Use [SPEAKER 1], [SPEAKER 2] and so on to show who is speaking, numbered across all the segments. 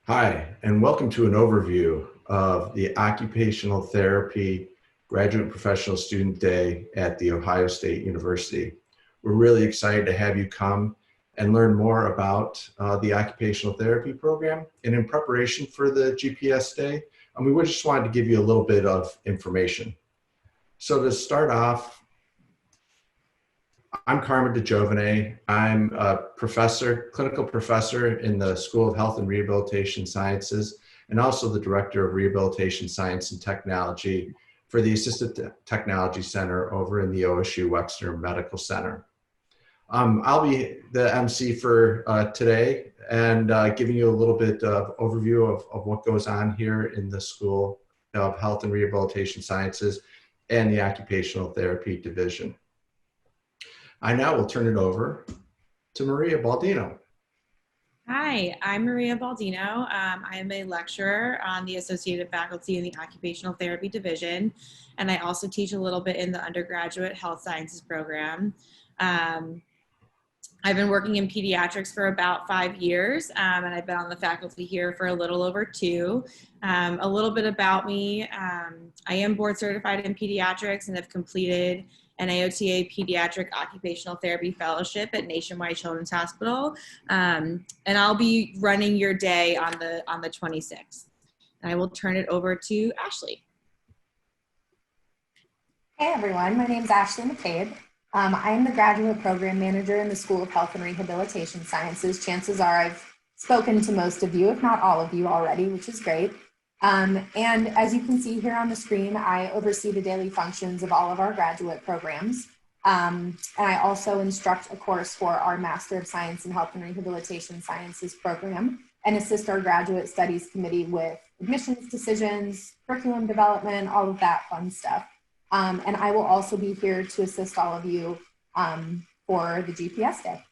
[SPEAKER 1] Hi, and welcome to an overview of the Occupational Therapy Graduate Professional Student Day at The Ohio State University. We're really excited to have you come and learn more about the Occupational Therapy program. And in preparation for the GPS Day, we just wanted to give you a little bit of information. So to start off, I'm Carmen DeGiovane. I'm a professor, clinical professor in the School of Health and Rehabilitation Sciences, and also the director of Rehabilitation Science and Technology for the Assistive Technology Center over in the OSU Wexner Medical Center. I'll be the MC for today and giving you a little bit of overview of what goes on here in the School of Health and Rehabilitation Sciences and the Occupational Therapy Division. I now will turn it over to Maria Baldino.
[SPEAKER 2] Hi, I'm Maria Baldino. I am a lecturer on the Associated Faculty in the Occupational Therapy Division, and I also teach a little bit in the undergraduate health sciences program. I've been working in pediatrics for about 5 years, and I've been on the faculty here for a little over 2. A little bit about me, I am board certified in pediatrics and have completed an AOTA Pediatric Occupational Therapy Fellowship at Nationwide Children's Hospital, and I'll be running your day on the 26th. And I will turn it over to Ashley.
[SPEAKER 3] Hey everyone, my name is Ashley McCabe. I am the graduate program manager in the School of Health and Rehabilitation Sciences. Chances are I've spoken to most of you, if not all of you already, which is great. And as you can see here on the screen, I oversee the daily functions of all of our graduate programs. And I also instruct a course for our Master of Science in Health and Rehabilitation Sciences program and assist our graduate studies committee with admissions decisions, curriculum development, all of that fun stuff. And I will also be here to assist all of you for the GPS Day.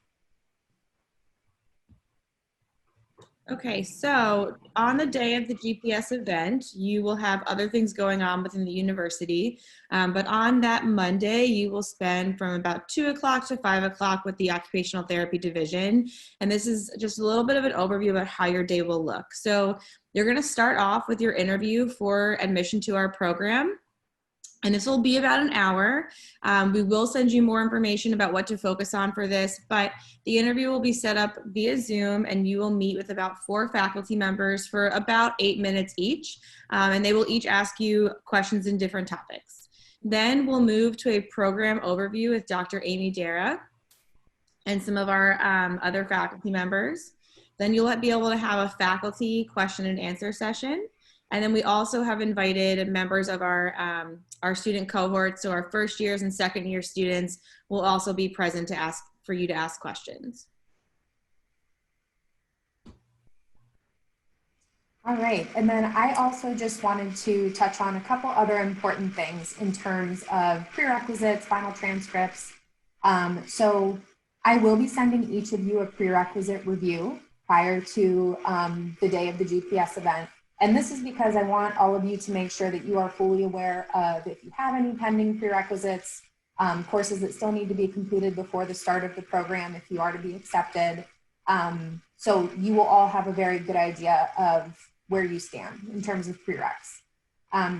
[SPEAKER 2] Okay, so on the day of the GPS event, you will have other things going on within the university, but on that Monday, you will spend from about 2 o'clock to 5 o'clock with the Occupational Therapy Division, and this is just a little bit of an overview about how your day will look. So you're going to start off with your interview for admission to our program. And this will be about an hour. We will send you more information about what to focus on for this, but the interview will be set up via Zoom and you will meet with about 4 faculty members for about 8 minutes each. And they will each ask you questions in different topics. Then we'll move to a program overview with Dr. Amy Dara and some of our other faculty members. Then you'll be able to have a faculty question and answer session. And then we also have invited members of our student cohort, so our first years and second year students will also be present for you to ask questions.
[SPEAKER 3] All right, and then I also just wanted to touch on a couple other important things in terms of prerequisites, final transcripts. So I will be sending each of you a prerequisite review prior to the day of the GPS event. And this is because I want all of you to make sure that you are fully aware of if you have any pending prerequisites, courses that still need to be completed before the start of the program if you are to be accepted. So you will all have a very good idea of where you stand in terms of prereqs.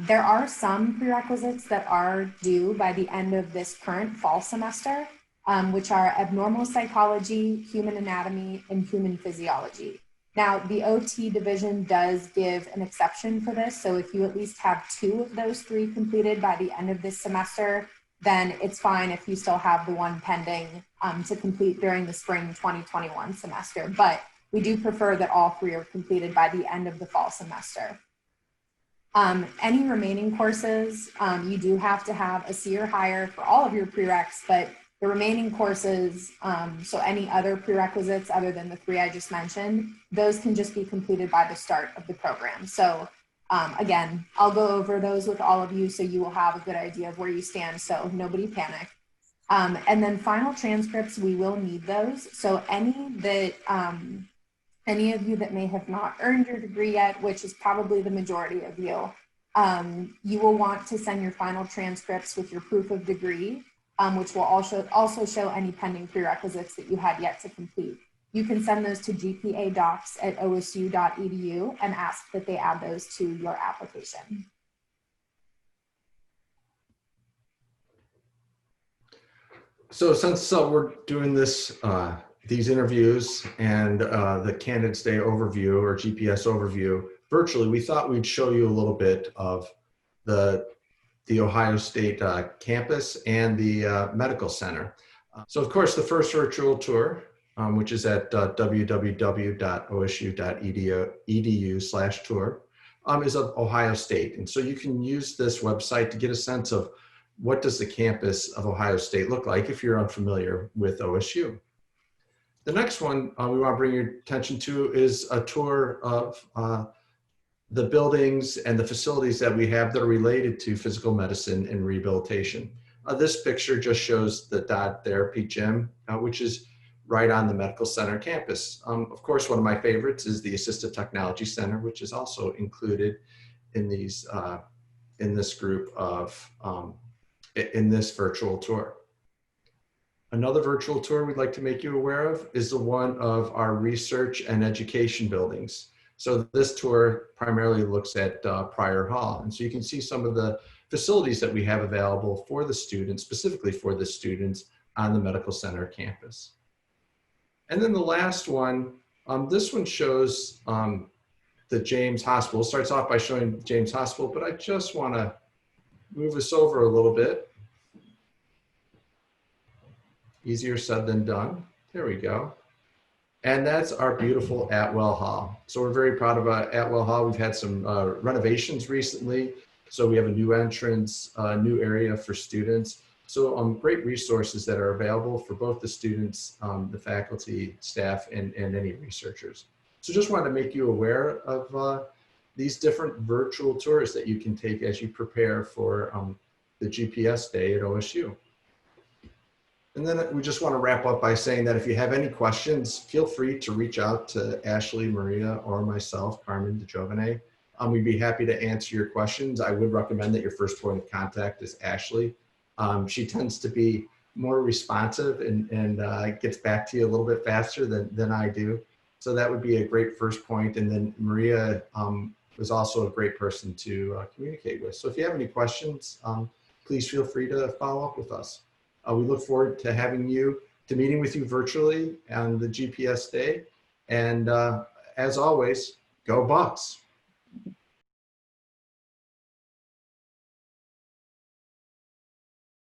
[SPEAKER 3] There are some prerequisites that are due by the end of this current fall semester, which are abnormal psychology, human anatomy, and human physiology. Now, the OT division does give an exception for this. So if you at least have 2 of those 3 completed by the end of this semester, then it's fine if you still have the one pending to complete during the spring 2021 semester. But we do prefer that all 3 are completed by the end of the fall semester. Any remaining courses, you do have to have a C or higher for all of your prereqs, but the remaining courses, so any other prerequisites other than the 3 I just mentioned, those can just be completed by the start of the program. So again, I'll go over those with all of you so you will have a good idea of where you stand, so nobody panic. And then final transcripts, we will need those. So any of you that may have not earned your degree yet, which is probably the majority of you, you will want to send your final transcripts with your proof of degree, which will also show any pending prerequisites that you had yet to complete. you can send those to gpadocs@osu.edu and ask that they add those to your application.
[SPEAKER 1] So since we're doing this, these interviews and the Candidates Day overview or GPS overview virtually, we thought we'd show you a little bit of the Ohio State campus and the medical center. So of course, the first virtual tour, which is at www.osu.edu/tour, is of Ohio State. And so you can use this website to get a sense of what does the campus of Ohio State look like if you're unfamiliar with OSU. The next one we want to bring your attention to is a tour of the buildings and the facilities that we have that are related to physical medicine and rehabilitation. This picture just shows the Dodd Therapy Gym, which is right on the medical center campus. Of course, one of my favorites is the Assistive Technology Center, which is also included in these in this group of in this virtual tour. Another virtual tour we'd like to make you aware of is the one of our research and education buildings. So this tour primarily looks at Pryor Hall. And so you can see some of the facilities that we have available for the students, specifically for the students on the medical center campus. And then the last one, this one shows the James Hospital. It starts off by showing James Hospital, but I just want to move us over a little bit. Easier said than done. There we go. And that's our beautiful Atwell Hall. So we're very proud of Atwell Hall. We've had some renovations recently. So we have a new entrance, a new area for students. So great resources that are available for both the students, the faculty, staff, and any researchers. So just wanted to make you aware of these different virtual tours that you can take as you prepare for the GPS day at OSU. And then we just want to wrap up by saying that if you have any questions, feel free to reach out to Ashley, Maria, or myself, Carmen DeJovene. We'd be happy to answer your questions. I would recommend that your first point of contact is Ashley. She tends to be more responsive and gets back to you a little bit faster than I do. So that would be a great first point. And then Maria was also a great person to communicate with. So if you have any questions, please feel free to follow up with us. We look forward to meeting with you virtually on the GPS day. And as always, go Bucks.